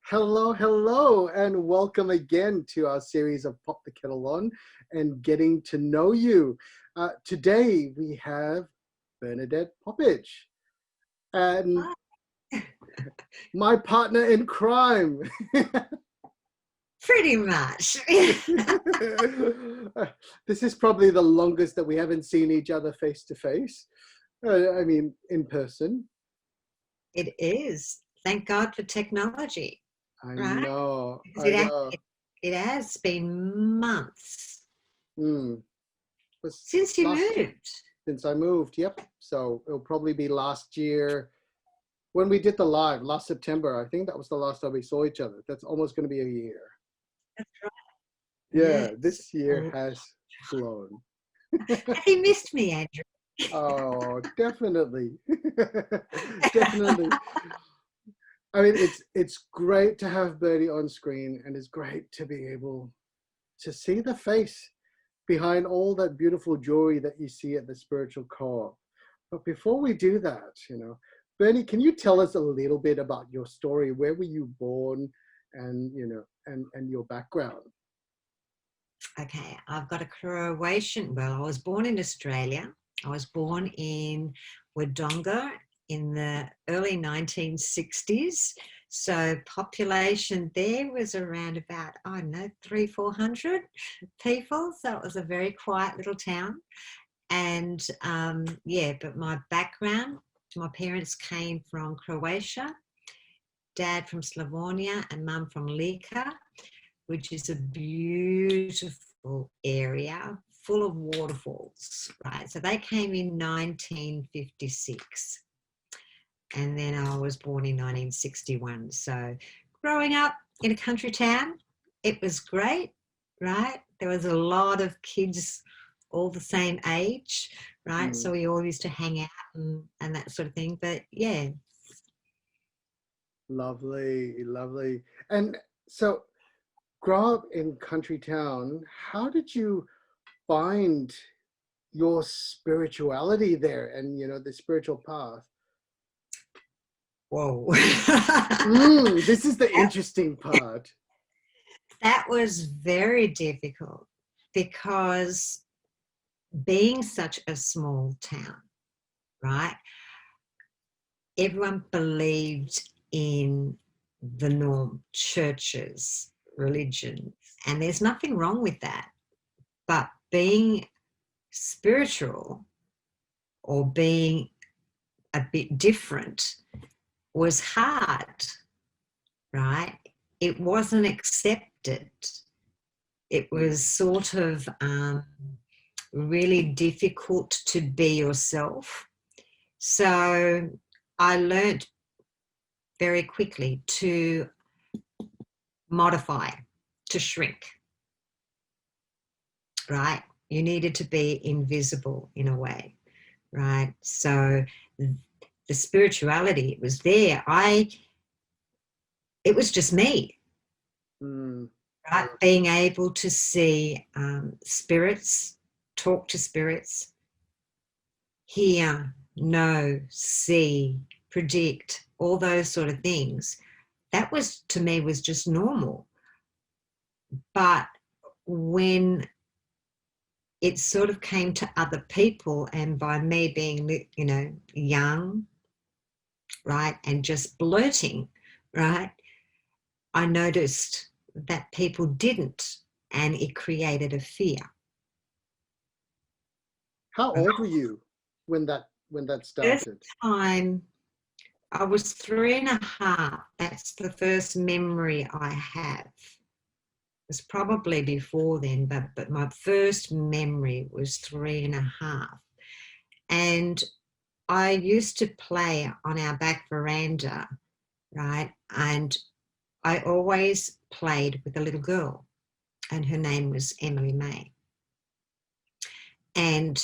Hello, hello, and welcome again to our series of Pop the Kettle On and Getting to Know You. Today we have Bernadette Popic and my partner in crime. Pretty much. This is probably the longest that we haven't seen each other face to face. I mean, in person. It is. Thank God for technology, I right? know, Because I know. it has been months Was since you moved. Since I moved, yep. So it'll probably be last year when we did the live, last September. I think that was the last time we saw each other. That's almost going to be a year. That's right. Yeah, Yes. this year has flown. Have you missed me, Andrew? Oh, definitely. Definitely. I mean, it's great to have Bertie on screen, and it's great to be able to see the face behind all that beautiful jewelry that you see at the spiritual co-op. But before we do that, Bernie, can you tell us a little bit about your story? Where were you born, and and your background? Okay, I've got a Croatian. Well, I was born in Australia. I was born in Wodonga in the early 1960s. So population there was around about, I don't know, 300-400 people. So it was a very quiet little town. And but my background, my parents came from Croatia, dad from Slavonia and mum from Lika, which is a beautiful area full of waterfalls, right? So they came in 1956. And then I was born in 1961. So growing up in a country town, it was great, right? There was a lot of kids all the same age, right? So we all used to hang out and that sort of thing. But yeah. Lovely, lovely. And so grow up in country town, how did you find your spirituality there and the spiritual path? Whoa. This is the interesting part. That was very difficult because being such a small town, right? Everyone believed in the norm, churches, religion, and there's nothing wrong with that. But being spiritual or being a bit different was hard, right? It wasn't accepted. It was sort of really difficult to be yourself. So I learned very quickly to modify, to shrink, right? You needed to be invisible in a way, right? So the spirituality was there. It was just me, right? Being able to see spirits, talk to spirits, hear, know, see, predict, all those sort of things. That was, to me, was just normal. But when it sort of came to other people, and by me being, young, right, and just blurting, right, I noticed that people didn't, and it created a fear. How old were you when that started? First time I was 3.5. That's the first memory I have. It was probably before then, but my first memory was 3.5. And I used to play on our back veranda, right? And I always played with a little girl, and her name was Emily May. And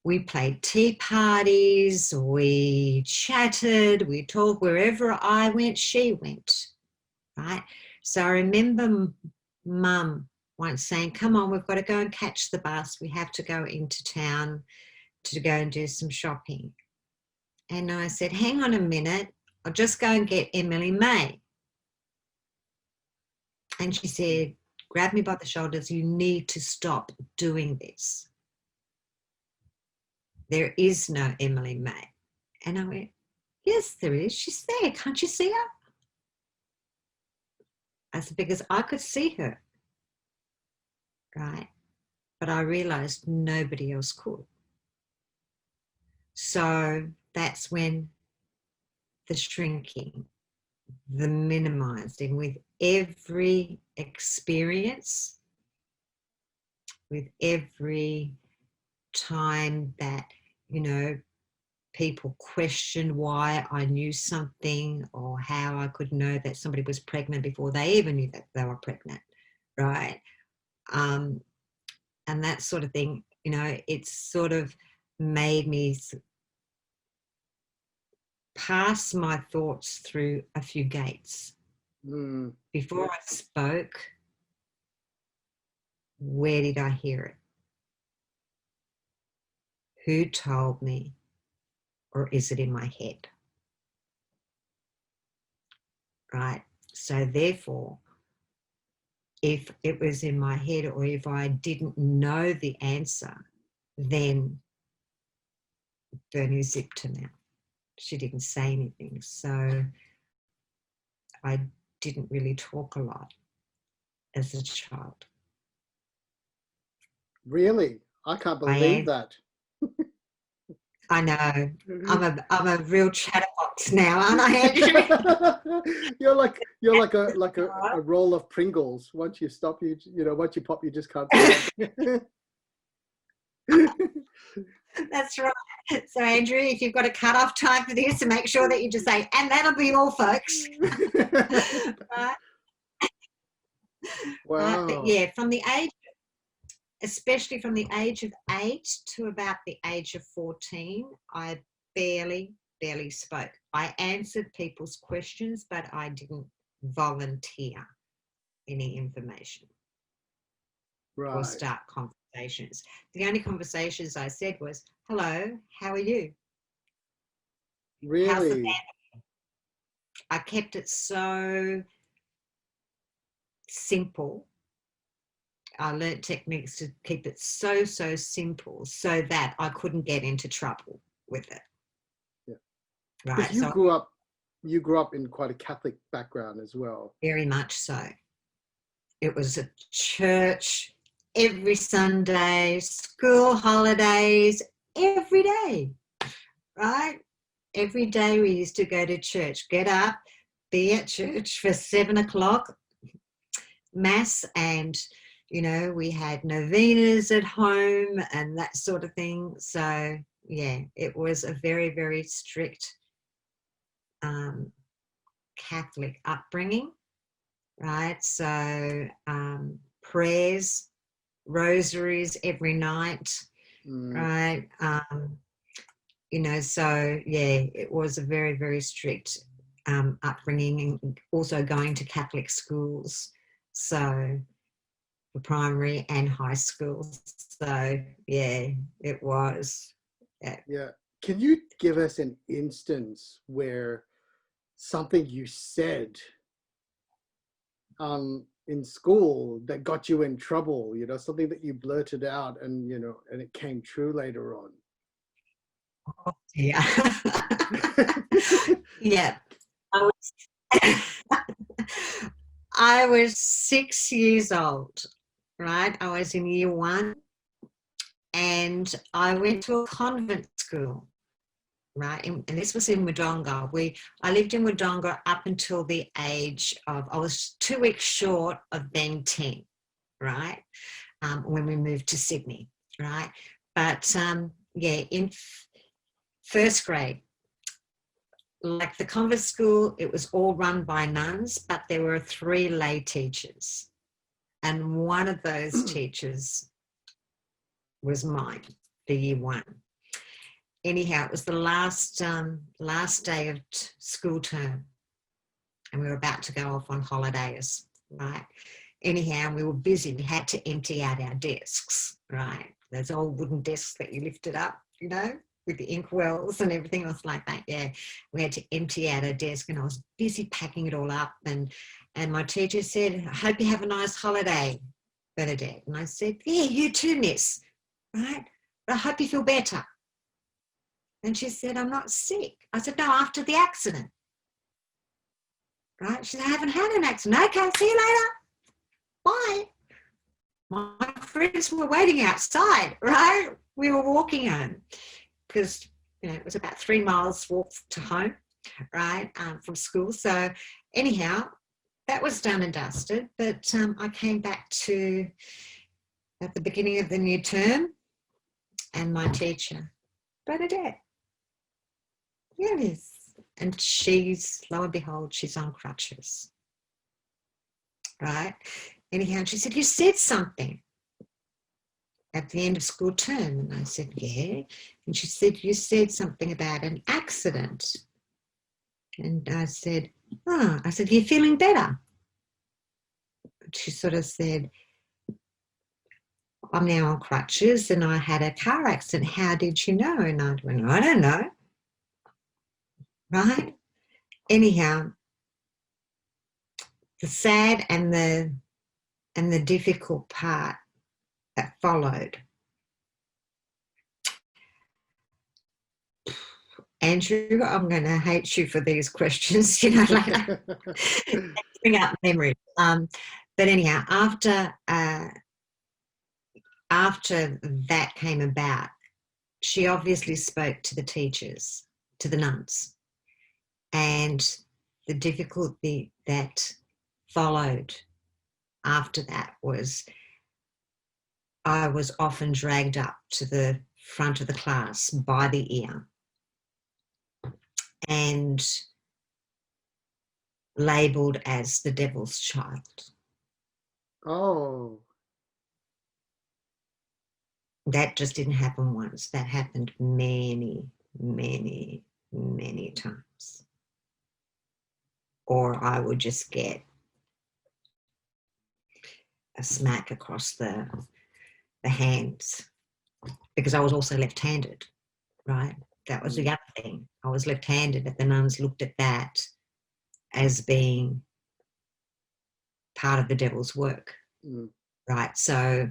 we played tea parties, we chatted, we talked. Wherever I went, she went, right? So I remember Mum once saying, come on, we've got to go and catch the bus. We have to go into town to go and do some shopping. And I said, hang on a minute, I'll just go and get Emily May. And she said, grabbed me by the shoulders, you need to stop doing this. There is no Emily May. And I went, yes, there is. She's there. Can't you see her? I said, because I could see her, right? But I realized nobody else could. So that's when the shrinking, the minimizing, with every experience, with every time that, you know, people questioned why I knew something or how I could know that somebody was pregnant before they even knew that they were pregnant, right? And that sort of thing, you know, it's sort of made me pass my thoughts through a few gates. Before I spoke, where did I hear it? Who told me? Or is it in my head? Right? So therefore, if it was in my head or if I didn't know the answer, then Bernie zipped her mouth. She didn't say anything. So I didn't really talk a lot as a child. Really? I can't believe that. I know. I'm a real chatterbox now, aren't I, Andrew? you're like a roll of Pringles. Once you stop, once you pop, you just can't stop. That's right. So, Andrew, if you've got a cut-off time for this, and make sure that you just say, and that'll be all, folks. Right? Wow. But yeah, from the age, especially from the age of 8 to about the age of 14, I barely spoke. I answered people's questions, but I didn't volunteer any information. Right. Or start conversations. The only conversations I said was, hello, how are you? Really? How's the family? I kept it so simple. I learnt techniques to keep it so simple so that I couldn't get into trouble with it. Yeah. Right. You grew up in quite a Catholic background as well. Very much so. It was a church every Sunday, school holidays, every day, right? Every day we used to go to church, get up, be at church for 7 o'clock, mass, and, you know, we had novenas at home and that sort of thing. So, yeah, it was a very, very strict Catholic upbringing, right? So prayers, rosaries every night, right? You know, so yeah, it was a very, very strict upbringing, and also going to Catholic schools, so for primary and high schools. So yeah, it was. Yeah. Can you give us an instance where something you said in school that got you in trouble, you know, something that you blurted out and, you know, and it came true later on? Yeah. Yeah. I was 6 years old, right? I was in year 1 and I went to a convent school, right? And this was in Wodonga. I lived in Wodonga up until the age of, I was 2 weeks short of being 10, right? When we moved to Sydney, right? But yeah, in first grade, like the convent school, it was all run by nuns, but there were 3 lay teachers. And one of those teachers was mine for year 1. Anyhow, it was the last day of school term, and we were about to go off on holidays, right? Anyhow, we were busy. We had to empty out our desks, right? Those old wooden desks that you lifted up, you know, with the inkwells and everything else like that. Yeah, we had to empty out a desk, and I was busy packing it all up. And my teacher said, "I hope you have a nice holiday, Bernadette." And I said, "Yeah, you too, miss. Right? But I hope you feel better." And she said, "I'm not sick." I said, "No, after the accident." Right? She said, "I haven't had an accident." "Okay, see you later. Bye." My friends were waiting outside, right? We were walking home because, it was about 3 miles walk to home, right, from school. So anyhow, that was done and dusted. But I came back to at the beginning of the new term, and my teacher, "Bernadette, here it is." And she's, lo and behold, she's on crutches, right? Anyhow, she said, "You said something at the end of school term." And I said, "Yeah." And she said, "You said something about an accident." And I said, "Oh," I said, "You're feeling better?" She sort of said, "I'm now on crutches and I had a car accident. How did you know?" And I went, "I don't know." Right? Anyhow, the sad and the difficult part that followed. Andrew, I'm going to hate you for these questions, later. Bring up memories. But anyhow, after that came about, she obviously spoke to the teachers, to the nuns, and the difficulty that followed after that was I was often dragged up to the front of the class by the ear and labelled as the devil's child. Oh. That just didn't happen once. That happened many, many, many times. Or I would just get a smack across the hands, because I was also left-handed, right? That was the other thing. I was left-handed, but the nuns looked at that as being part of the devil's work, right? So,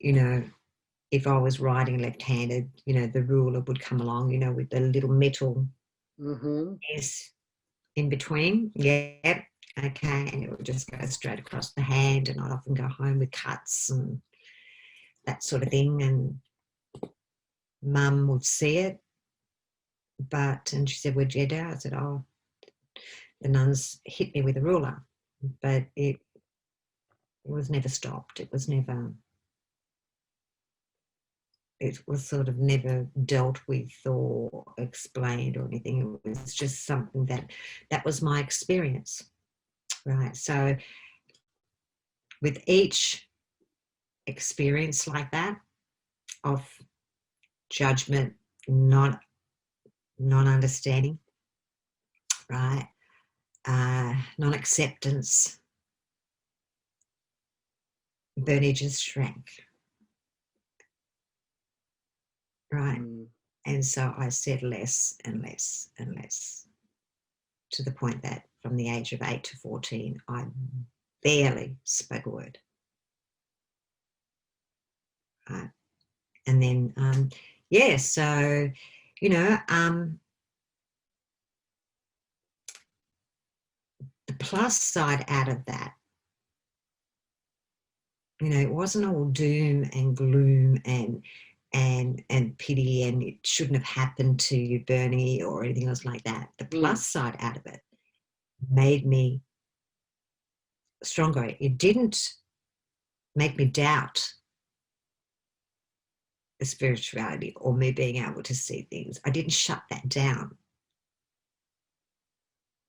if I was writing left-handed, the ruler would come along, with the little metal piece in between. Yeah, okay, and it would just go straight across the hand, and I'd often go home with cuts and that sort of thing, and Mum would see it, and she said, "Where'd you go?" I said, "Oh, the nuns hit me with a ruler," but it was never stopped. It was sort of never dealt with or explained or anything. It was just something that was my experience, right? So with each experience like that of judgment, not understanding, right, non-acceptance, Bernie just shrank, right? And so I said less and less and less, to the point that from the age of 8 to 14, I barely spoke a word. Right? And then, so, the plus side out of that, it wasn't all doom and gloom and pity and it shouldn't have happened to you, Bernie, or anything else like that. The plus side out of it made me stronger. It didn't make me doubt the spirituality or me being able to see things. I didn't shut that down.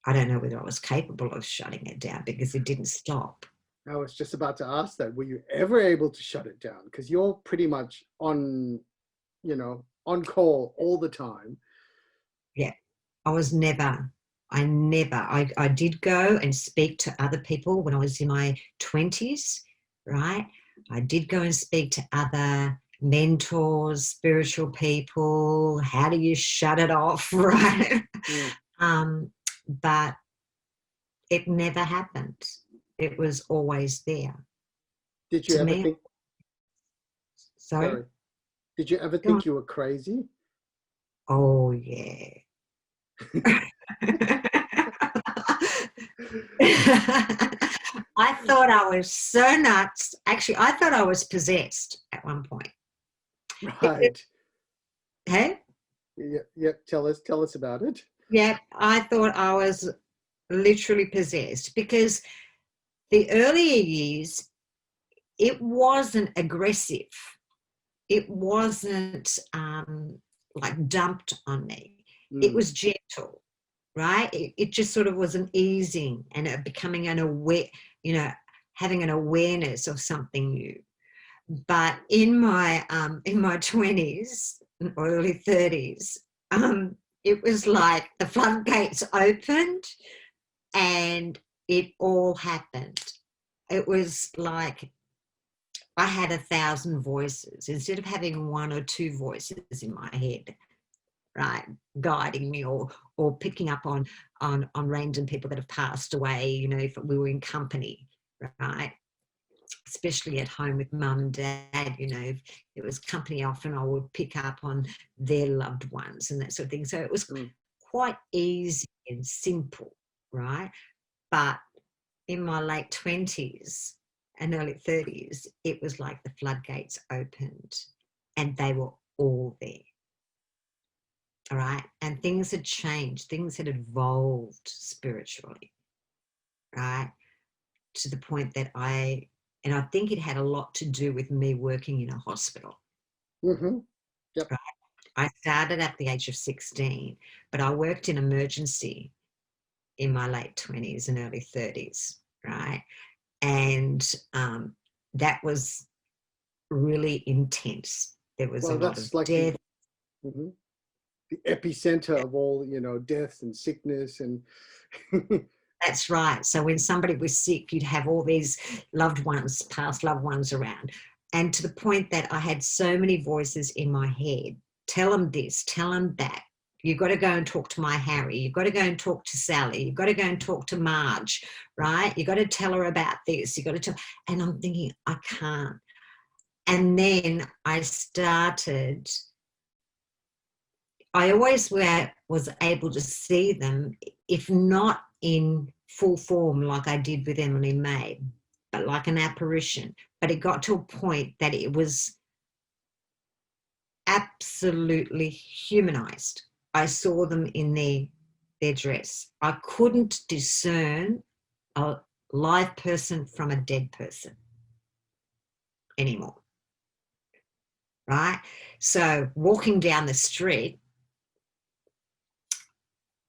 I don't know whether I was capable of shutting it down because it didn't stop. I was just about to ask that. Were you ever able to shut it down? Because you're pretty much on call all the time. Yeah, I did go and speak to other people when I was in my 20s, right? I did go and speak to other mentors, spiritual people. How do you shut it off, right? But it never happened. It was always there. Did you To ever me, think, sorry? sorry, did you ever Go on. think you were crazy? Oh, yeah. I thought I was so nuts. Actually, I thought I was possessed at one point. Right. Hey? Yeah, tell us about it. Yeah, I thought I was literally possessed because the earlier years, it wasn't aggressive. It wasn't like dumped on me. It Mm. was gentle, right? It just sort of was an easing and a becoming an aware, having an awareness of something new. But in my 20s or early 30s, it was like the floodgates opened and it all happened. It was like I had 1,000 voices instead of having one or two voices in my head, right, guiding me or picking up on random people that have passed away. If we were in company, right, especially at home with mum and dad. If it was company, often I would pick up on their loved ones and that sort of thing. So it was quite easy and simple, right? But in my late 20s and early 30s, it was like the floodgates opened and they were all there. All right. And things had changed, things had evolved spiritually, right? To the point that I think it had a lot to do with me working in a hospital. Mm-hmm. Yep. Right? I started at the age of 16, but I worked in emergency in my late 20s and early 30s, right? And that was really intense. There was a Well, lot of that's like death. the epicenter of all, death and sickness and That's right. So when somebody was sick, you'd have all these loved ones, past loved ones around. And to the point that I had so many voices in my head. Tell them this, tell them that. You've got to go and talk to my Harry. You've got to go and talk to Sally. You've got to go and talk to Marge, right? You've got to tell her about this. You've got to tell. And I'm thinking, I can't. And then I always was able to see them, if not in full form like I did with Emily May, but like an apparition. But it got to a point that it was absolutely humanized. I saw them in their dress. I couldn't discern a live person from a dead person anymore, right? So walking down the street,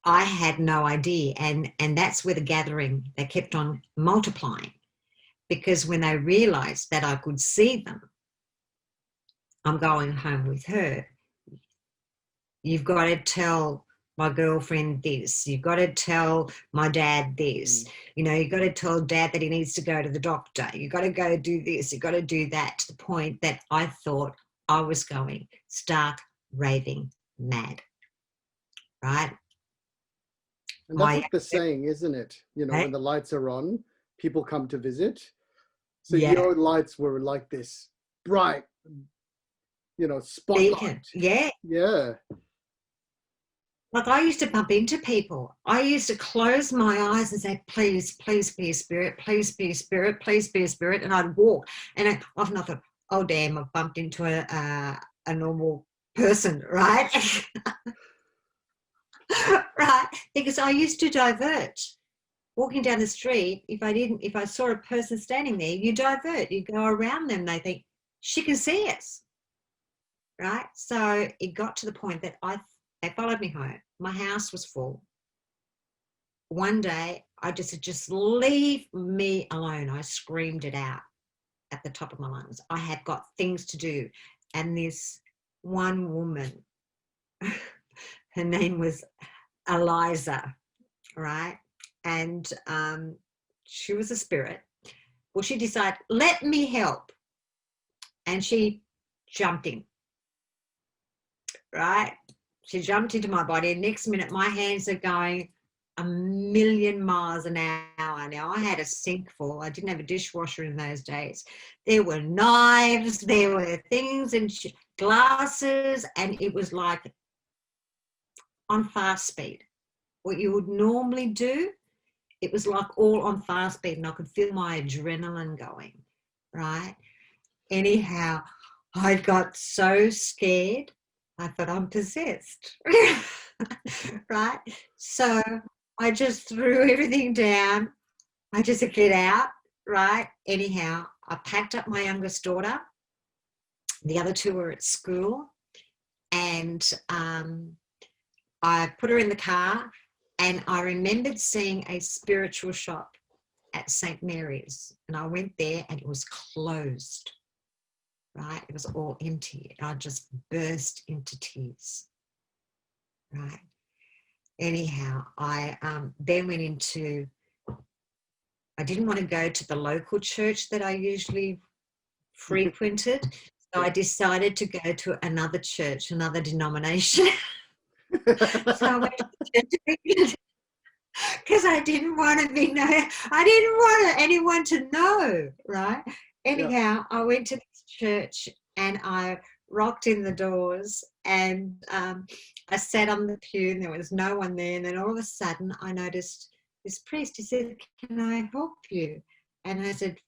I had no idea. And that's where the gathering, they kept on multiplying, because when they realized that I could see them, I'm going home with her. You've got to tell my girlfriend this. You've got to tell my dad this. You've got to tell dad that he needs to go to the doctor. You've got to go do this. You've got to do that, to the point that I thought I was going stark, raving mad, right? and that's like the saying, isn't it? When the lights are on, people come to visit. So your lights were like this bright, spotlight. Beacon. Yeah. Like I used to bump into people. I used to close my eyes and say, please, please be a spirit, please be a spirit, please be a spirit. And I'd walk. And I often I thought, oh, damn, I've bumped into a normal person, right? Right? Because I used to divert. Walking down the street, if I saw a person standing there, you divert, you go around them. They think, she can see us, right? So it got to the point that they followed me home. My house was full. One day, I just said, just leave me alone. I screamed it out at the top of my lungs. I have got things to do. And this one woman, her name was Eliza, right? And she was a spirit. Well, she decided, let me help. And she jumped in, right? She jumped into my body. Next minute, my hands are going a million miles an hour. Now, I had a sink full. I didn't have a dishwasher in those days. There were knives, there were things and glasses, and it was like on fast speed. What you would normally do, it was like all on fast speed, and I could feel my adrenaline going, right? Anyhow, I got so scared, I thought I'm possessed, right? So I just threw everything down. I just said, get out, right? Anyhow, I packed up my youngest daughter. The other two were at school, and I put her in the car, and I remembered seeing a spiritual shop at St. Mary's, and I went there and it was closed, right? It was all empty. I just burst into tears, right? Anyhow, I then went into, I didn't want to go to the local church that I usually frequented, so I decided to go to another church, another denomination. So I went to the church because I didn't want to be known. I didn't want anyone to know, right? Anyhow, I went to this church and I rocked in the doors, and I sat on the pew and there was no one there. And then all of a sudden I noticed this priest. He said, "Can I help you?" And I said,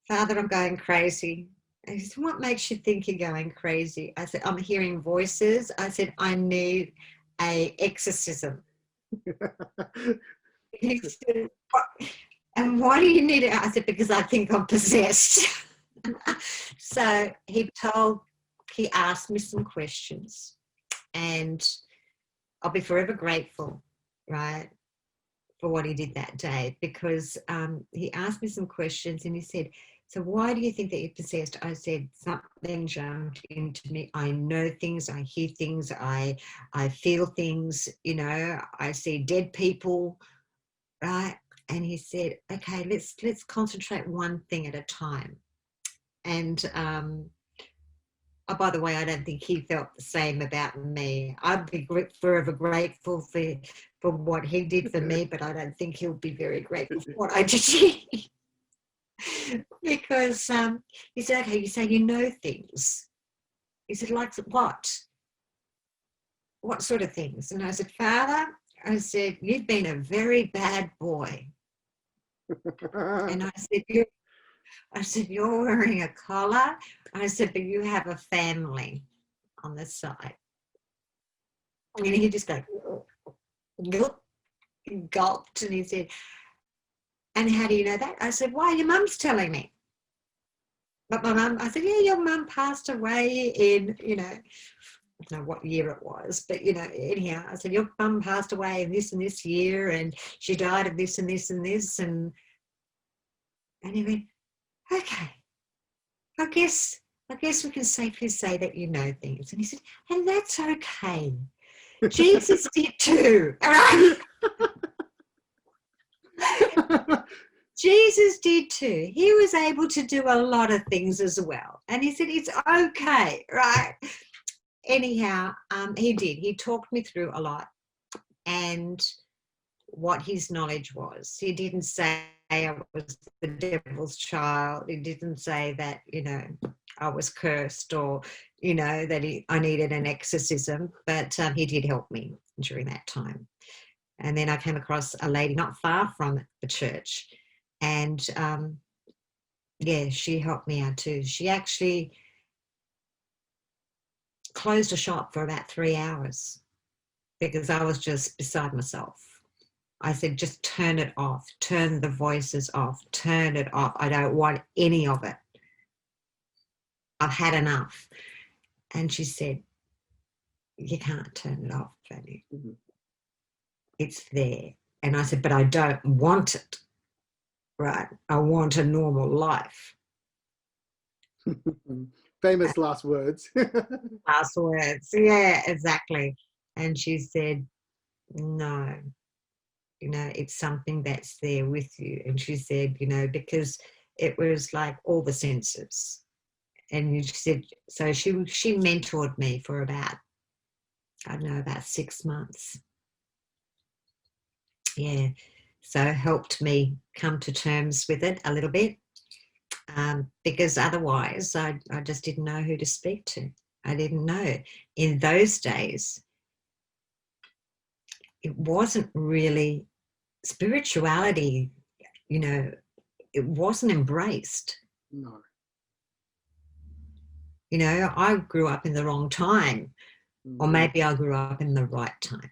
"Father, I'm going crazy." And he said, "What makes you think you're going crazy?" I said, "I'm hearing voices." I said, "I need a exorcism." He said, "What? And why do you need it?" I said, "Because I think I'm possessed." So he asked me some questions, and I'll be forever grateful, right, for what he did that day, because he asked me some questions and he said, "So why do you think that you're possessed?" I said, "Something jumped into me. I know things, I hear things, I feel things, you know, I see dead people," right? And he said, "Okay, let's concentrate one thing at a time." And oh, by the way, I don't think he felt the same about me. I'd be forever grateful for what he did for me, but I don't think he'll be very grateful for what I did. Because he said, "Okay, you say you know things." He said, "Like what? What sort of things?" And I said, "Father," I said, "you've been a very bad boy." And I said, "You're wearing a collar." I said, "But you have a family on the side." And he just go, gulp, gulped, and he said, "And how do you know that?" I said, "Why, your mum's telling me." But my mum, I said, "Yeah, your mum passed away in, you know," I don't know what year it was, but, you know, anyhow, I said, "Your mum passed away in this and this year, and she died of this and this and this." And he went, "Okay, I guess we can safely say that you know things." And he said, "And that's okay. Jesus did too." All right? Jesus did too. He was able to do a lot of things as well. And he said, "It's okay," right? Anyhow, he did. He talked me through a lot and what his knowledge was. He didn't say I was the devil's child. He didn't say that, you know, I was cursed, or, you know, that I needed an exorcism, but he did help me during that time. And then I came across a lady not far from the church, and yeah, she helped me out too. She actually closed a shop for about 3 hours because I was just beside myself. I said, "Just turn it off, turn the voices off, turn it off. I don't want any of it. I've had enough." And she said, "You can't turn it off, Fanny. It's there." And I said, "But I don't want it, right? I want a normal life." Famous last words. Last words. Yeah, exactly. And she said, "No, you know, it's something that's there with you." And she said, you know, because it was like all the senses. And you said, so she mentored me for about, I don't know, about 6 months. Yeah. So helped me come to terms with it a little bit, because otherwise I just didn't know who to speak to. I didn't know. In those days, it wasn't really spirituality, you know, it wasn't embraced. No. You know, I grew up in the wrong time, or maybe I grew up in the right time,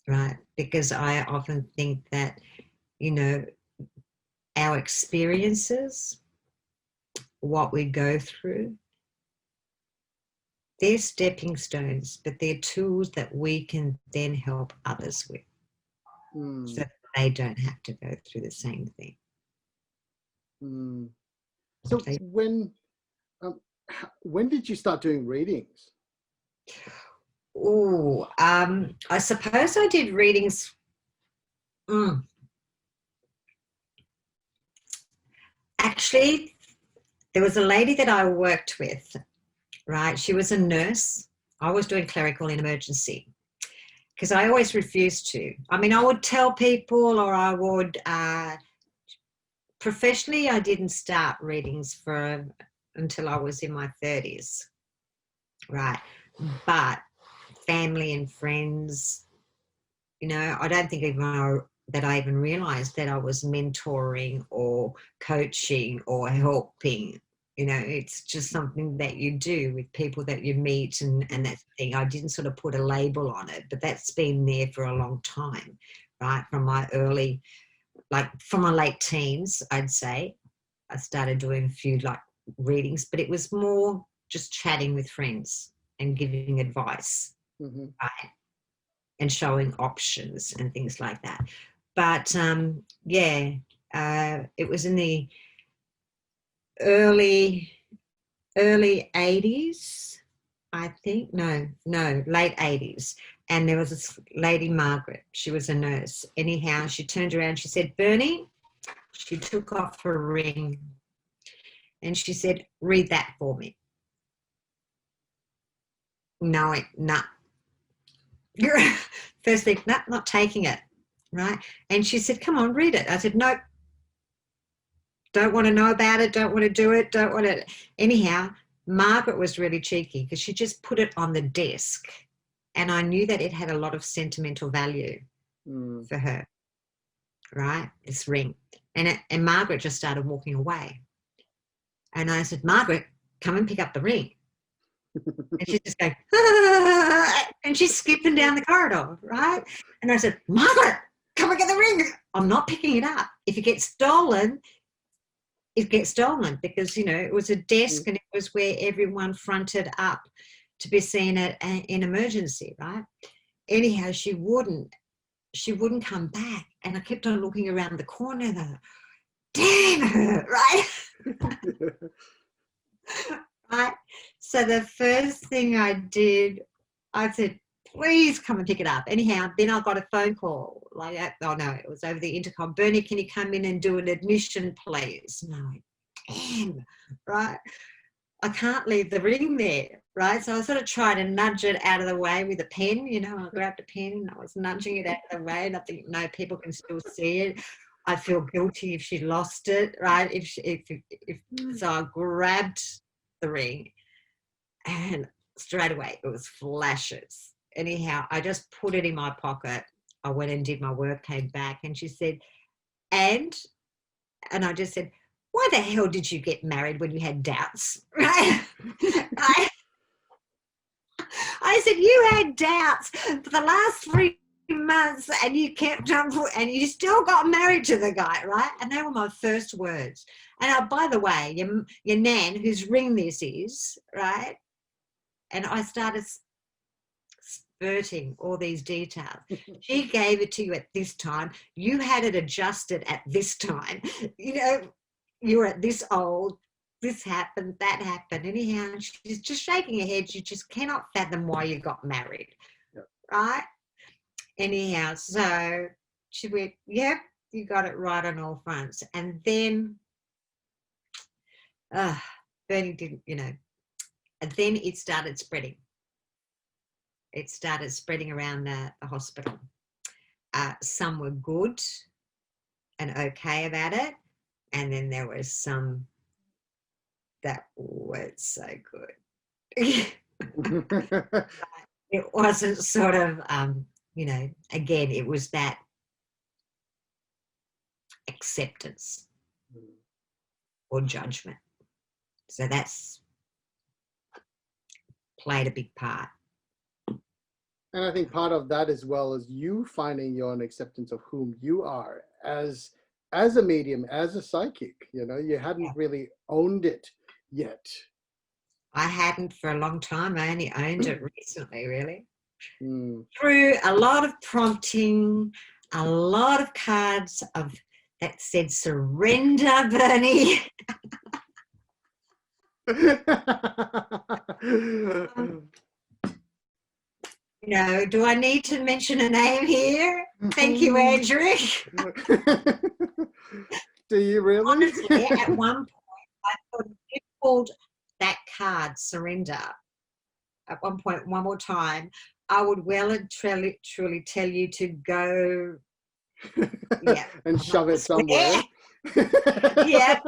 right? Because I often think that, you know, our experiences, what we go through, they're stepping stones, but they're tools that we can then help others with, so they don't have to go through the same thing. So when did you start doing readings? Oh, I suppose I did readings. Actually, there was a lady that I worked with, right? She was a nurse. I was doing clerical in emergency because I always refused to. I mean, I would tell people, or I would, professionally, I didn't start readings until I was in my 30s, right? But family and friends, you know, I don't think that I even realized that I was mentoring or coaching or helping. You know, it's just something that you do with people that you meet, and that's the thing. I didn't sort of put a label on it, but that's been there for a long time, right? From my late teens, I'd say, I started doing a few like readings, but it was more just chatting with friends and giving advice, right? And showing options and things like that. But it was in the early 80s, I think. No, late 80s. And there was this lady, Margaret. She was a nurse. Anyhow, she turned around, she said, Bernie, she took off her ring and she said, read that for me. No. First thing, no, not taking it, right? And she said, come on, read it. I said, nope. Don't want to know about it, don't want to do it, don't want to. Anyhow, Margaret was really cheeky because she just put it on the desk, and I knew that it had a lot of sentimental value for her, right? This ring. And Margaret just started walking away. And I said, Margaret, come and pick up the ring. And she's just going, ah, and she's skipping down the corridor, right? And I said, Margaret, come and get the ring. I'm not picking it up. If it gets stolen, it gets stolen, because, you know, it was a desk and it was where everyone fronted up to be seen in emergency, right? Anyhow, she wouldn't come back. And I kept on looking around the corner, damn her, right? Right? So the first thing I did, I said, please come and pick it up. Anyhow, then I got a phone call, like, oh no, it was over the intercom. Bernie, can you come in and do an admission, please? And I went, damn, right? I can't leave the ring there, right? So I sort of tried to nudge it out of the way with a pen, you know. I grabbed a pen and I was nudging it out of the way, and I think, no, people can still see it. I'd feel guilty if she lost it, right? So I grabbed the ring, and straight away it was flashes. Anyhow, I just put it in my pocket. I went and did my work, came back, and she said, and I just said, why the hell did you get married when you had doubts? Right? I said, you had doubts for the last 3 months and you kept on, and you still got married to the guy, right? And they were my first words. And by the way, your nan, whose ring this is, right? And I started spurting all these details. She gave it to you at this time. You had it adjusted at this time. You know, you were at this old. This happened, that happened. Anyhow, she's just shaking her head. She just cannot fathom why you got married, right? Anyhow, so she went, yep, you got it right on all fronts. And then Bernie didn't, and then it started spreading. It started spreading around the hospital. Some were good and okay about it, and then there was some that weren't so good. It wasn't sort of, again, it was that acceptance or judgment. So that's played a big part. And I think part of that, as well as you finding your own acceptance of whom you are as a medium, as a psychic. You hadn't really owned it yet. I hadn't for a long time. I only owned it recently, really. Mm. Through a lot of prompting, a lot of cards that said surrender, Bernie. Do I need to mention a name here? Thank you, Andrew. Do you really? Honestly, at one point, I thought if you called that card surrender at one point, one more time, I would well and truly tell you to go and shove it somewhere. Yeah.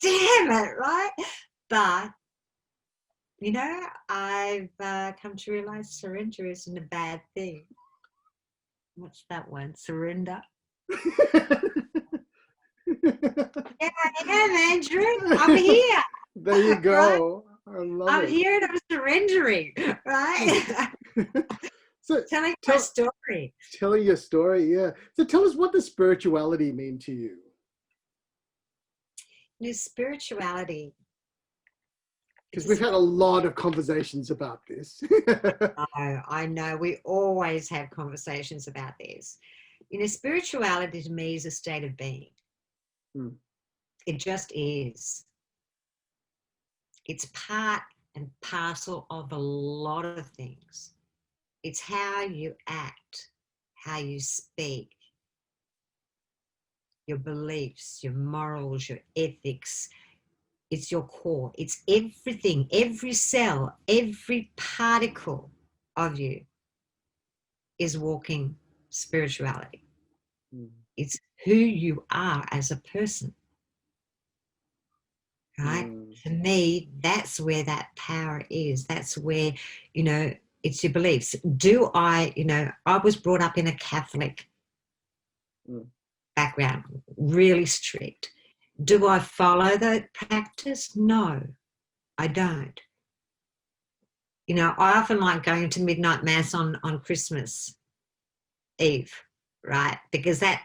Damn it, right? But I've come to realize surrender isn't a bad thing. What's that one? Surrender. Yeah, I am, Andrew. I'm here. There you go. Right? I love I'm it. here and I'm surrendering, right? So telling my story. Telling your story, yeah. So tell us, what does spirituality mean to you? Spirituality. Because we've had a lot of conversations about this. I know. We always have conversations about this. Spirituality to me is a state of being. It just is. It's part and parcel of a lot of things. It's how you act, how you speak, your beliefs, your morals, your ethics. It's your core. It's everything, every cell, every particle of you is walking spirituality. It's who you are as a person. Right? To me, that's where that power is. That's where, it's your beliefs. I was brought up in a Catholic background, really strict. Do I follow that practice? No, I don't. I often like going to midnight mass on Christmas Eve, right? Because that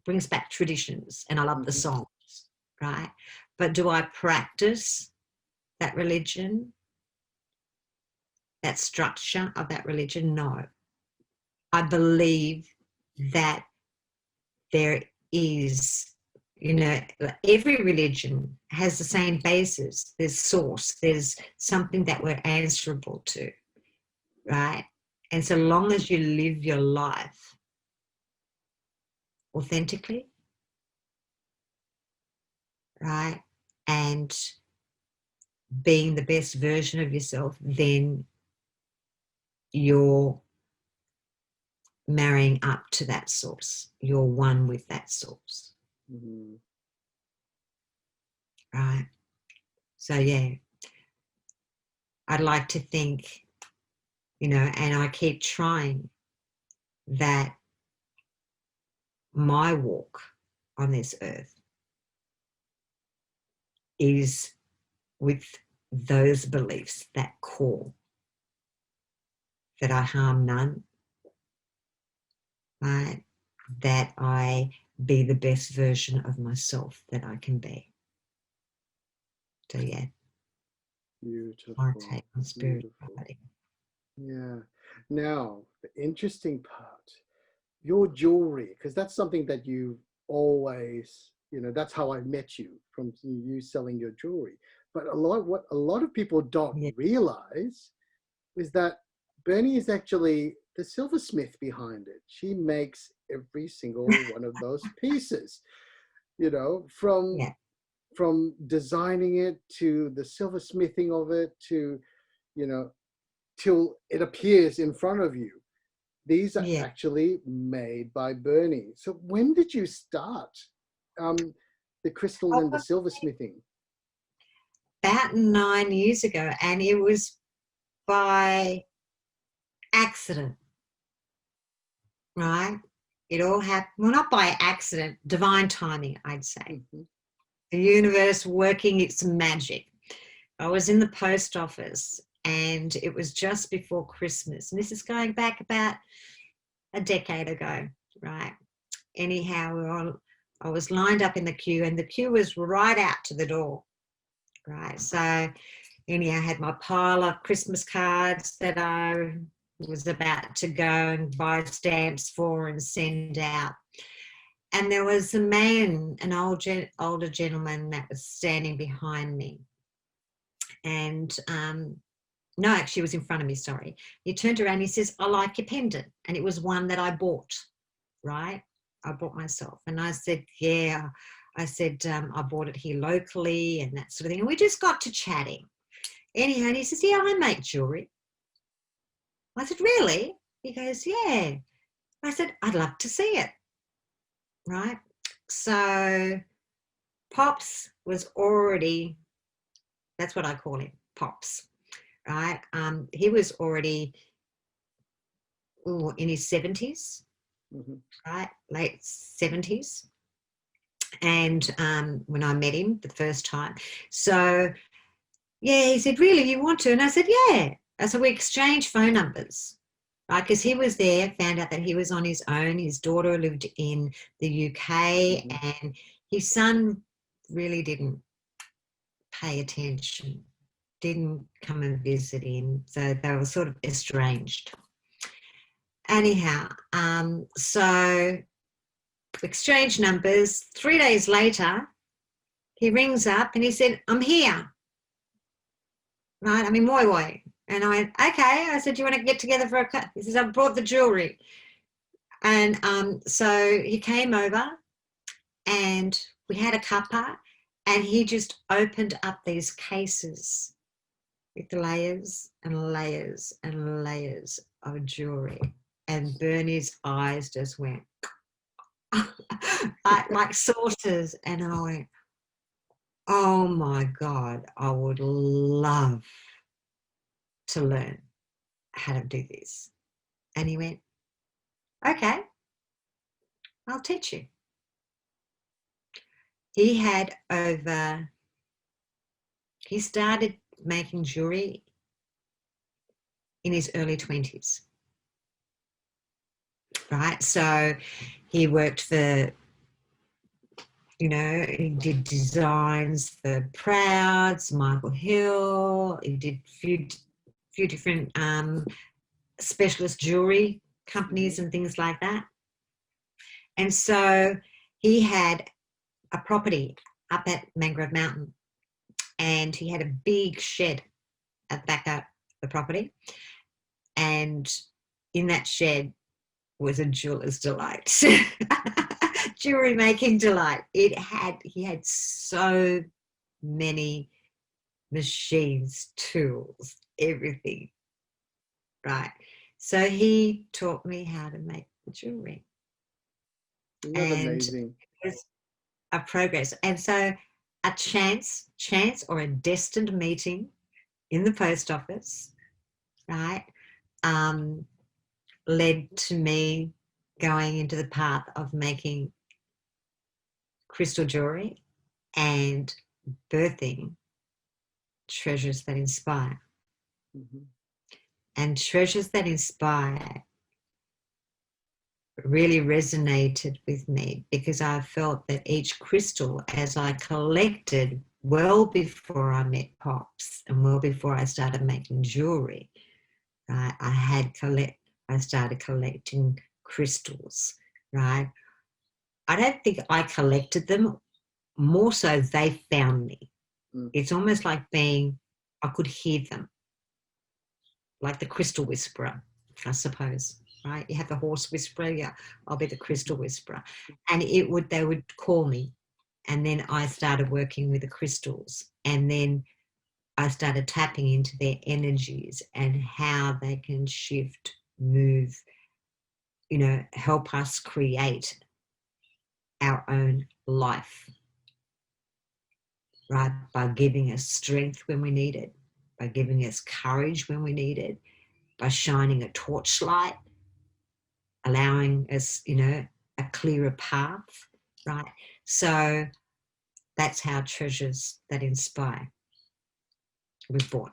brings back traditions and I love the songs, right? But do I practice that religion, that structure of that religion? No. I believe that there is, every religion has the same basis. There's source. There's something that we're answerable to, right? And so long as you live your life authentically, right, and being the best version of yourself, then you're marrying up to that source. You're one with that source. Right? So, yeah, I'd like to think, and I keep trying, that my walk on this earth is with those beliefs, that core, that I harm none, right? That I be the best version of myself that I can be. So, yeah. Beautiful. My take on spirituality. Yeah. Now, the interesting part, your jewelry, because that's something that you've always, that's how I met you, from you selling your jewelry. But what a lot of people don't realize is that Bernie is actually the silversmith behind it. She makes every single one of those pieces, from from designing it to the silversmithing of it to, you know, till it appears in front of you. These are Yeah. actually made by Bernie. So when did you start the crystal and the silversmithing? About 9 years ago, and it was by accident, right? It all happened, well, not by accident, divine timing, I'd say. The universe working its magic. I was in the post office and it was just before Christmas. And this is going back about a decade ago, right? Anyhow, I was lined up in the queue and the queue was right out to the door, right? So anyhow, I had my pile of Christmas cards that I was about to go and buy stamps for and send out. And there was a man, an older gentleman that was standing behind me. And no, actually, it was in front of me, sorry. He turned around and he says, I like your pendant. And it was one that I bought, right? I bought myself. And I said, yeah. I said, I bought it here locally and that sort of thing. And we just got to chatting. Anyhow, and he says, yeah, I make jewellery. I said, really? He goes, yeah. I said, I'd love to see it, right? So Pops was already, that's what I call him, Pops, right? He was already in his 70s, right? Late 70s. And when I met him the first time. So, yeah, he said, really, you want to? And I said, yeah. So we exchanged phone numbers, right? Because he was there, found out that he was on his own. His daughter lived in the UK and his son really didn't pay attention, didn't come and visit him. So they were sort of estranged. Anyhow, so exchange numbers. 3 days later, he rings up and he said, I'm here. Right, I'm in Moi Moi. And I went, okay. I said, do you want to get together for a cup? He says, I've brought the jewellery. And so he came over and we had a cuppa and he just opened up these cases with layers and layers and layers of jewellery. And Bernie's eyes just went like saucers. And I went, oh my God, I would love to learn how to do this. And he went, okay, I'll teach you. He started making jewelry in his early 20s, right? So he worked for, you know, he did designs for Prouds, Michael Hill, he did a few different specialist jewelry companies and things like that. And so he had a property up at Mangrove Mountain and he had a big shed at the back of the property. And in that shed was a jeweler's delight. Jewelry making delight. He had so many machines, tools, everything, right? So he taught me how to make the jewelry. That's amazing. It was a progress. And so a chance or a destined meeting in the post office, right, led to me going into the path of making crystal jewelry and birthing treasures that inspire. And treasures that inspire really resonated with me because I felt that each crystal, as I collected well before I met Pops and well before I started making jewelry, right, I started collecting crystals, right? I don't think I collected them, more so they found me. It's almost like I could hear them, like the crystal whisperer, I suppose, right? You have the horse whisperer, yeah, I'll be the crystal whisperer. And they would call me, And then I started working with the crystals, and then I started tapping into their energies and how they can shift, move, help us create our own life, right? By giving us strength when we need it, by giving us courage when we need it, by shining a torchlight, allowing us, a clearer path, right? So that's how Treasures That Inspire was born,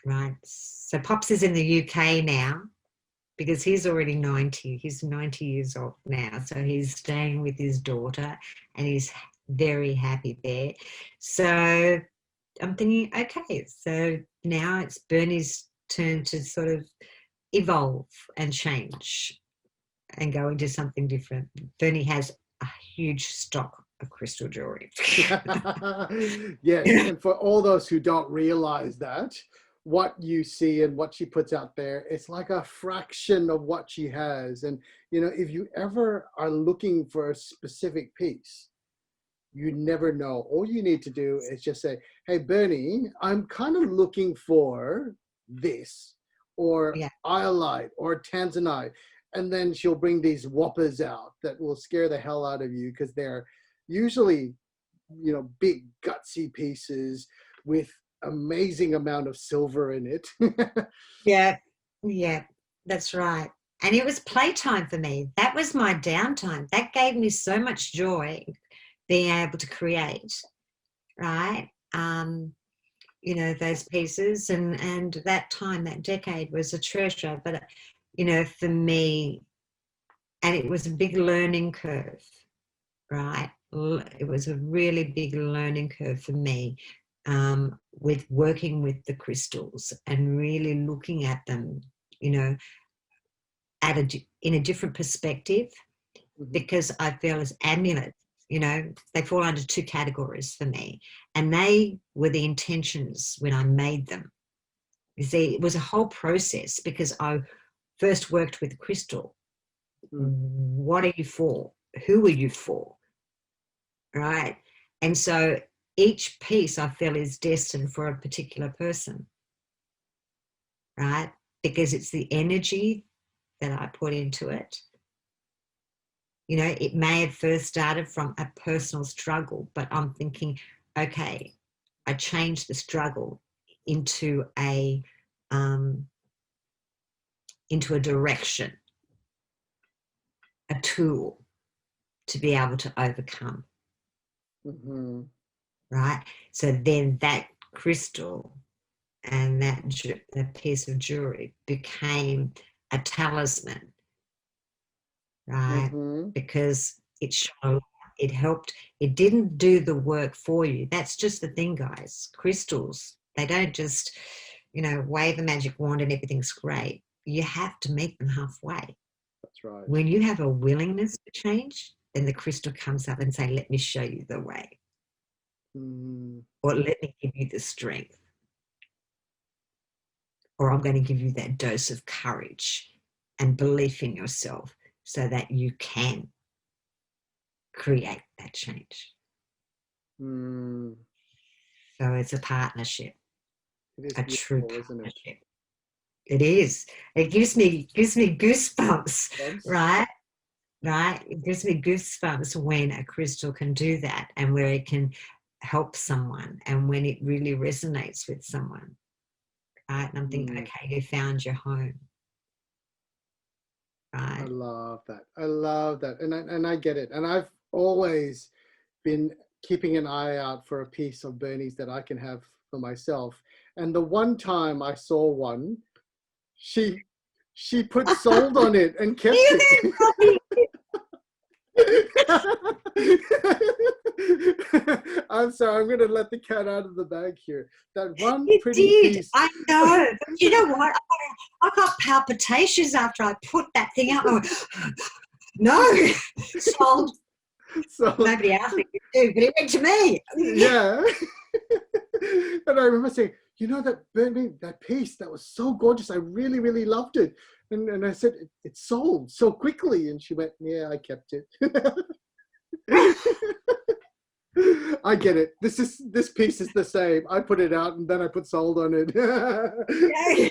right? So Pops is in the UK now because he's already 90. He's 90 years old now. So he's staying with his daughter and he's very happy there. So I'm thinking, okay, so now it's Bernie's turn to sort of evolve and change and go into something different. Bernie has a huge stock of crystal jewelry. Yes, and for all those who don't realize that, what you see and what she puts out there, it's like a fraction of what she has. And, if you ever are looking for a specific piece, you never know. All you need to do is just say, hey, Bernie, I'm kind of looking for this, or iolite, or tanzanite. And then she'll bring these whoppers out that will scare the hell out of you, because they're usually, big gutsy pieces with amazing amount of silver in it. Yeah, that's right. And it was playtime for me. That was my downtime. That gave me so much joy, being able to create, right? Those pieces, and that time, that decade was a treasure. But, for me, and it was a big learning curve, right? It was a really big learning curve for me, with working with the crystals and really looking at them, in a different perspective, because I feel as amulets, they fall under two categories for me. And they were the intentions when I made them. You see, it was a whole process, because I first worked with the crystal. What are you for? Who are you for? Right? And so each piece I feel is destined for a particular person, right? Because it's the energy that I put into it. It may have first started from a personal struggle, but I'm thinking, okay, I changed the struggle into a direction, a tool to be able to overcome. Right? So then that crystal and that piece of jewelry became a talisman, right? Because it helped. It didn't do the work for you. That's just the thing, guys. Crystals, they don't just, wave a magic wand and everything's great. You have to meet them halfway. That's right. When you have a willingness to change, then the crystal comes up and say, let me show you the way. Or let me give you the strength. Or I'm going to give you that dose of courage and belief in yourself so that you can create that change. So it's a partnership. It is a true partnership. It is. It gives me goosebumps, right? Right? It gives me goosebumps when a crystal can do that, and where it can help someone, and when it really resonates with someone. Right? And I'm thinking, okay, you found your home. Right? I love that. And I get it. And I've always been keeping an eye out for a piece of Bernie's that I can have for myself. And the one time I saw one, she put sold on it and kept it. I'm sorry, I'm going to let the cat out of the bag here. That one pretty piece. I know. But you know what? I got palpitations after I put that thing up. I went, no, sold. So nobody asked me to do, but it went to me. Yeah. And I remember saying, that piece, that was so gorgeous. I really, really loved it. And I said, it sold so quickly. And she went, yeah, I kept it. I get it. This piece is the same. I put it out and then I put sold on it. Yeah.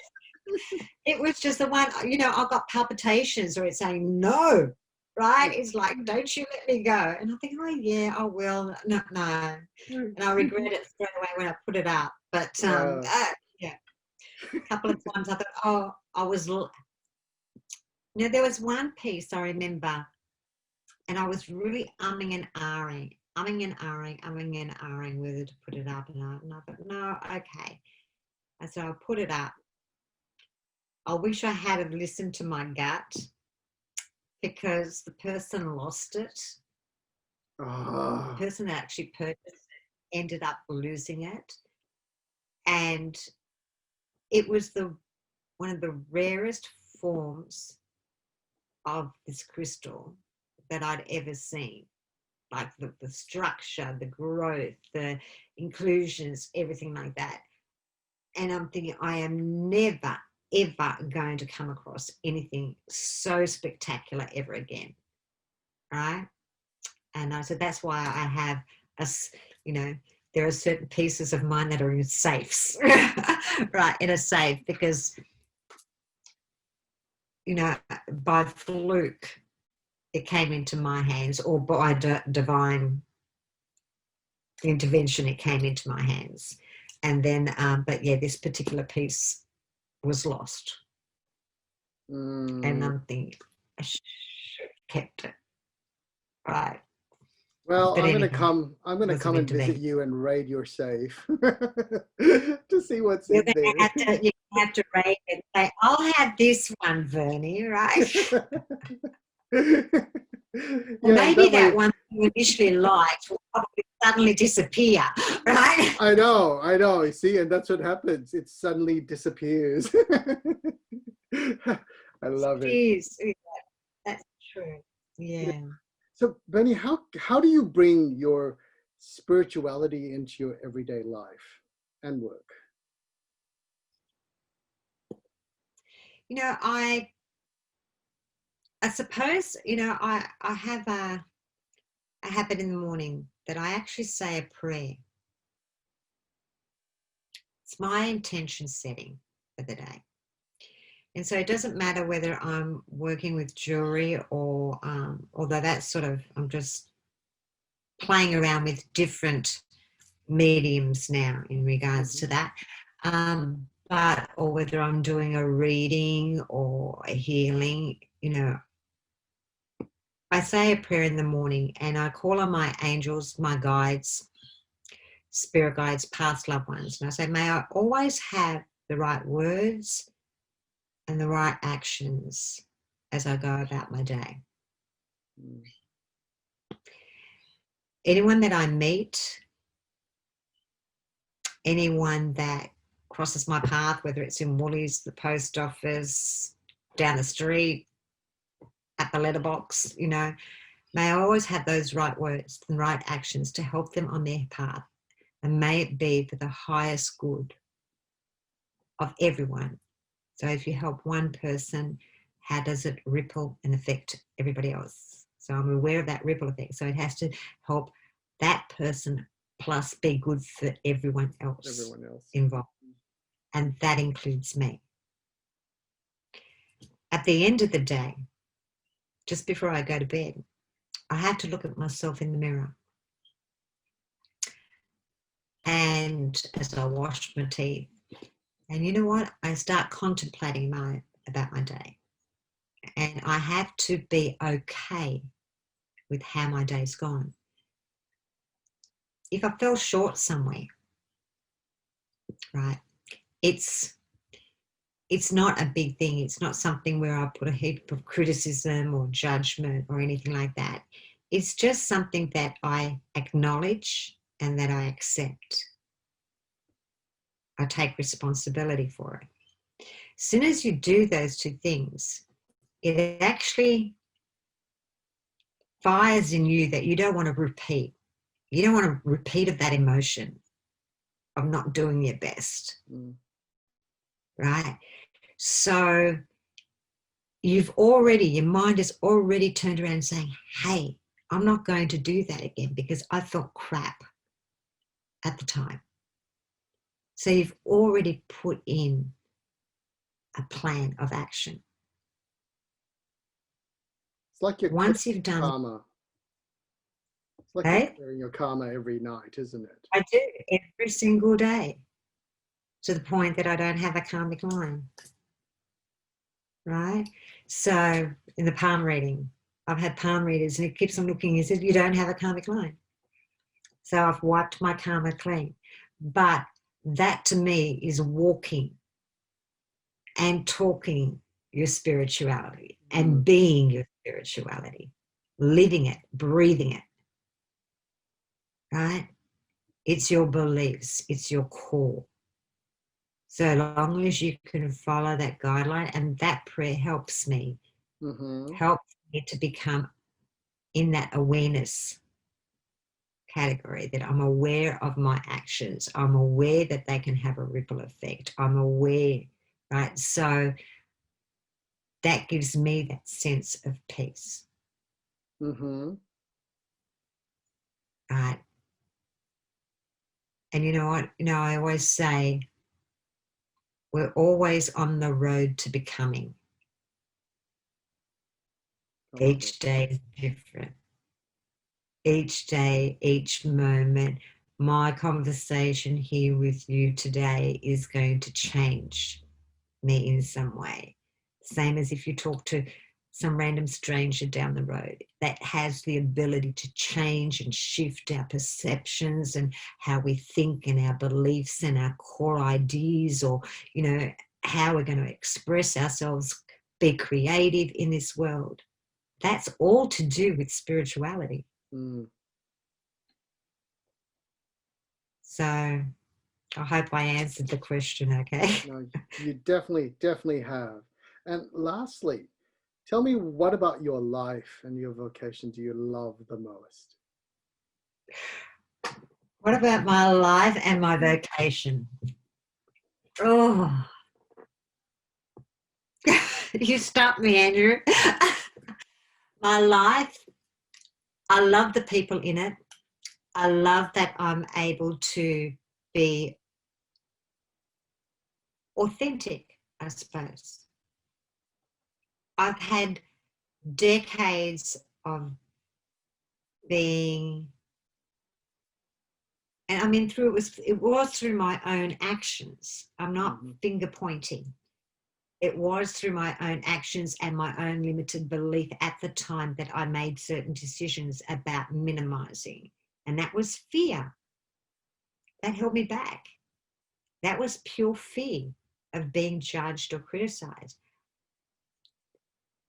It was just the one, you know, I got palpitations or it's saying no, right? It's like, don't you let me go. And I think, oh yeah, I will. No, no. And I regret it straight away when I put it up. But yeah, a couple of times I thought, oh, now there was one piece I remember, and I was really umming and ahhing whether to put it up and I thought, no, okay. And so I put it up. I wish I had have listened to my gut, because the person lost it. The person that actually purchased it ended up losing it. And it was one of the rarest forms of this crystal that I'd ever seen. Like the structure, the growth, the inclusions, everything like that. And I'm thinking, I am never, ever going to come across anything so spectacular ever again, right? And I said, that's why I have you know, there are certain pieces of mine that are in safes, right, in a safe, because, you know, by fluke, it came into my hands, or by divine intervention, it came into my hands. And then, but yeah, this particular piece was lost. And I'm thinking, I should have kept it, right? Well, But I'm anyway, gonna come and visit you and raid your safe to see what's in there. You have to raid it and say, I'll have this one, Vernie, right? Yeah, maybe that one you initially liked will probably suddenly disappear, right? I know. You see, and that's what happens. It suddenly disappears. I love it. Is. That's true. Yeah. So, Benny, how do you bring your spirituality into your everyday life and work? You know, I suppose, you know, I have a habit in the morning that I actually say a prayer. It's my intention setting for the day. And so it doesn't matter whether I'm working with jewelry or, although that's sort of, I'm just playing around with different mediums now in regards to that. But, or whether I'm doing a reading or a healing, you know, I say a prayer in the morning and I call on my angels, my guides, spirit guides, past loved ones. And I say, may I always have the right words and the right actions as I go about my day. Anyone that I meet, anyone that crosses my path, whether it's in Woolies, the post office, down the street, at the letterbox, you know, may I always have those right words and right actions to help them on their path. And may it be for the highest good of everyone. So if you help one person, how does it ripple and affect everybody else? So I'm aware of that ripple effect. So it has to help that person plus be good for everyone else involved. And that includes me. At the end of the day, just before I go to bed, I have to look at myself in the mirror. And as I wash my teeth, and you know what? I start contemplating about my day. And I have to be okay with how my day's gone. If I fell short somewhere, right, it's not a big thing. It's not something where I put a heap of criticism or judgment or anything like that. It's just something that I acknowledge and that I accept. I take responsibility for it. As soon as you do those two things, it actually fires in you that you don't want to repeat. You don't want to repeat of that emotion of not doing your best, right? So your mind is already turned around saying, hey, I'm not going to do that again because I felt crap at the time. So you've already put in a plan of action. It's like you're Once clearing you've done, karma. It's like you're okay, clearing your karma every night, isn't it? I do every single day, to the point that I don't have a karmic line, right? So in the palm reading, I've had palm readers and it keeps on looking and says, you don't have a karmic line. So I've wiped my karma clean. But that to me is walking and talking your spirituality and being your spirituality, living it, breathing it, right? It's your beliefs, it's your core. So long as you can follow that guideline, and that prayer helps me to become in that awareness category, that I'm aware of my actions. I'm aware that they can have a ripple effect. I'm aware, right? So that gives me that sense of peace. Right? And you know what? You know, I always say we're always on the road to becoming. Each day is different. Each day, each moment, my conversation here with you today is going to change me in some way. Same as if you talk to some random stranger down the road, that has the ability to change and shift our perceptions and how we think and our beliefs and our core ideas, or, you know, how we're going to express ourselves, be creative in this world. That's all to do with spirituality. So I hope I answered the question, okay? No, you definitely have. And lastly, tell me, what about your life and your vocation do you love the most? What about my life and my vocation? Oh, you stopped me, Andrew. My life, I love the people in it. I love that I'm able to be authentic, I suppose. I've had decades of being, and I mean, it was through my own actions. I'm not finger pointing. It was through my own actions and my own limited belief at the time that I made certain decisions about minimizing. And that was fear. That held me back. That was pure fear of being judged or criticized.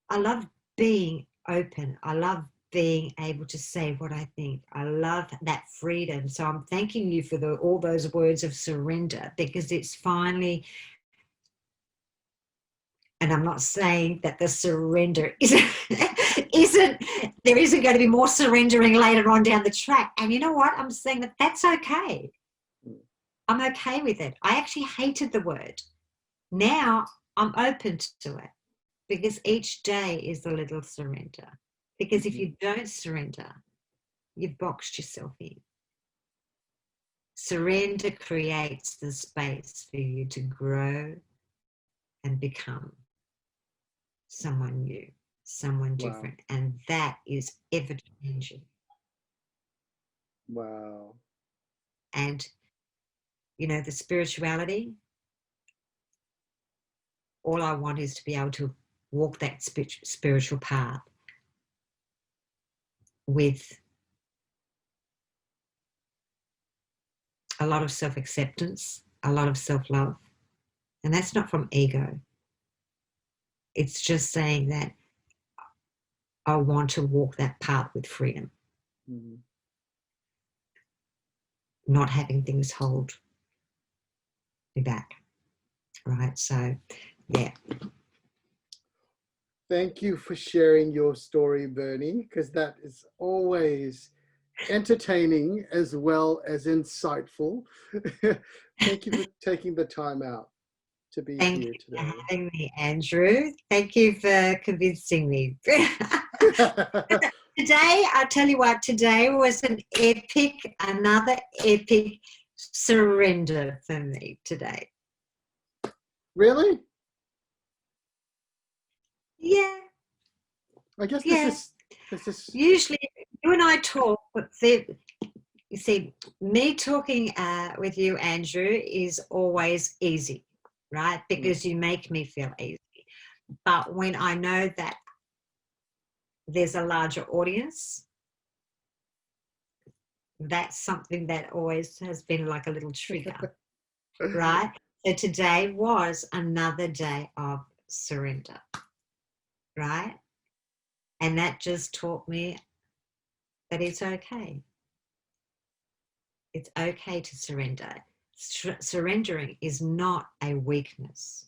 I love being open. I love being able to say what I think. I love that freedom. So I'm thanking you for all those words of surrender, because it's finally, and I'm not saying that the surrender there isn't going to be more surrendering later on down the track. And you know what? I'm saying that that's okay. I'm okay with it. I actually hated the word. Now I'm open to it, because each day is a little surrender. Because if you don't surrender, you've boxed yourself in. Surrender creates the space for you to grow and become someone new, someone different. Wow. And that is ever changing. Wow. And, you know, the spirituality, all I want is to be able to walk that spiritual path with a lot of self-acceptance, a lot of self-love. And that's not from ego. It's just saying that I want to walk that path with freedom. Not having things hold me back. Right? So, yeah. Thank you for sharing your story, Bernie, because that is always entertaining as well as insightful. Thank you for taking the time out to be here today. Thank you for having me, Andrew. Thank you for convincing me. Today, I tell you what, today was another epic surrender for me today. Really? Yeah, I guess yeah. this is Usually, you and I talk, but you see, me talking with you, Andrew, is always easy, right? Because you make me feel easy. But when I know that there's a larger audience, that's something that always has been like a little trigger, right? So today was another day of surrender, right? And that just taught me that it's okay. It's okay to surrender. Surrendering is not a weakness.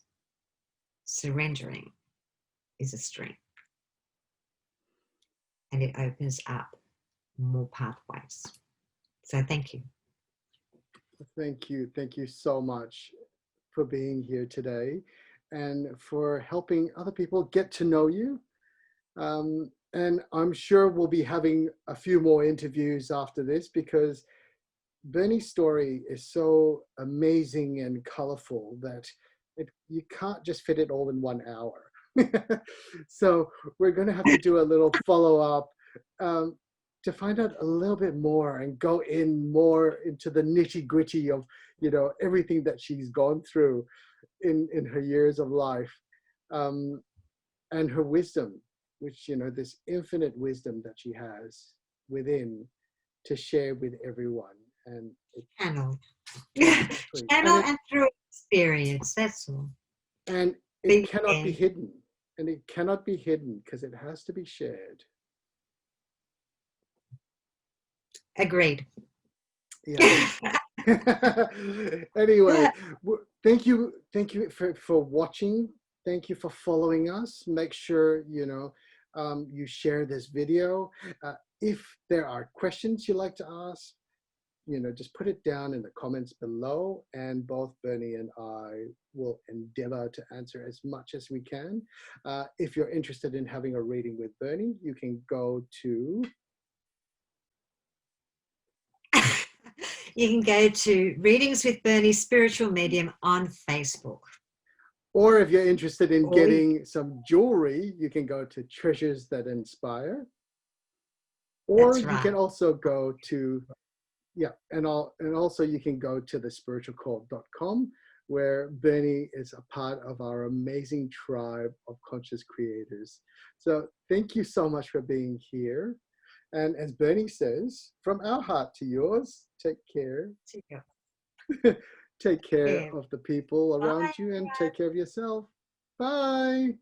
Surrendering is a strength. And it opens up more pathways. So thank you. Thank you. Thank you so much for being here today and for helping other people get to know you. And I'm sure we'll be having a few more interviews after this because Bernie's story is so amazing and colorful that you can't just fit it all in 1 hour. So we're going to have to do a little follow-up to find out a little bit more and go in more into the nitty-gritty of, you know, everything that she's gone through in her years of life, and her wisdom, which, you know, this infinite wisdom that she has within to share with everyone. And Channel. exactly. Channel and through experience, that's all. And it cannot be hidden. And it cannot be hidden because it has to be shared. Agreed. Yeah. Anyway, thank you for watching. Thank you for following us. Make sure, you know, you share this video. If there are questions you'd like to ask, you know, just put it down in the comments below, and both Bernie and I will endeavor to answer as much as we can. If you're interested in having a reading with Bernie, you can go to You can go to Readings with Bernie Spiritual Medium on Facebook. Or if you're interested in getting some jewelry, you can go to Treasures That Inspire. Or you can also go to, and also you can go to thespiritualcult.com, where Bernie is a part of our amazing tribe of conscious creators. So thank you so much for being here. And as Bernie says, from our heart to yours, take care. Take care of the people around you and take care of yourself. Bye.